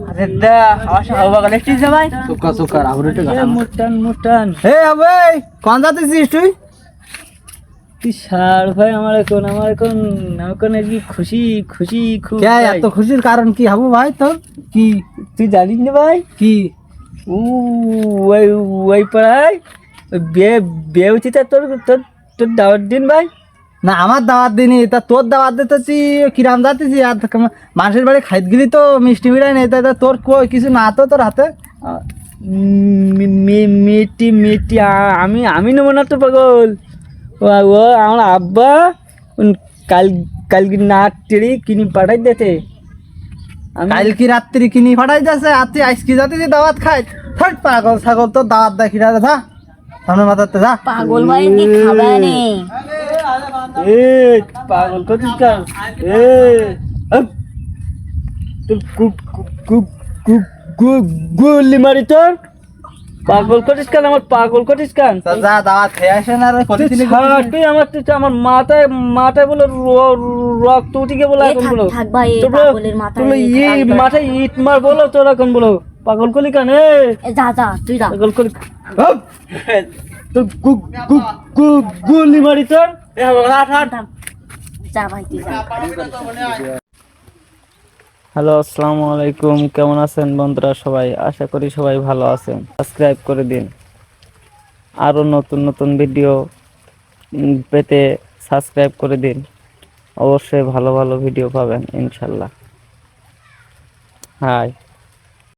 আরে দা আমার সব বাগানে ঠিক আছে ভাই সুকা সুকা আবার একটু গান মুটান মুটান হে আবে কোন যাচ্ছিস তুই তুই সার ভাই আমার এখন কি খুশি খুশি খুব কে ভাই। এত খুশির কারণ কি হাবু ভাই তোর কি তুই জানিস না ভাই কি ও ওই ওই পাড়ায় ওই বিয়ে বিয়ে উচিত তোর তোর তোর দাওয়াত দিন ভাই না আমার দাওয়াত দিনি তা তোর দাওয়াত দিতেছি কিরাম যাচ্ছিস আর মানুষের বাড়ি খাইতে গেলি তো মিষ্টি মিঠাই নেই তা তোর কিছু না তো তোর হাতে মিটি মিটি আমি আমি নেবো না তো পাগল ও আমার আব্বা কাল কালকে নাক টেড়ি কিনে পাঠাই দিতে কাল কি রাত্রি কিনি ফাটাই যাচ্ছে আর তুই আইসকি যাচ্ছিস দাওয়াত খাই থাক পাগল ছাগল তোর দাওয়াত দেখি না যা সামনে মাথাতে যা পাগল ভাই কি খাবে নে এ পাগল করছিস কেন তোর গুলি মারি তোর পাগল করিস কেন আমার পাগল করিস কেন তা যা দাওয়াত খেয়ে আসে না রে প্রতিদিনই তুই আমার মাথায় মাথায় বলে রক্ত উঠে গিয়ে বলে এখন বলো থাক ভাই এই তো বলো, পাগলের মাথায় তুমি মাথায় ইট মার বলো তোর এখন বলো পাগল করলি কেন যা যা তুই যা পাগল করি তোর গুলি মারি তোর যা ভাই তুই যা হ্যালো আসসালামু আলাইকুম কেমন আছেন বন্ধুরা সবাই আশা করি সবাই ভালো আছেন সাবস্ক্রাইব করে দিন আরো নতুন নতুন ভিডিও পেতে সাবস্ক্রাইব করে দিন অবশ্যই ভালো ভালো ভিডিও পাবেন ইনশাল্লাহ হাই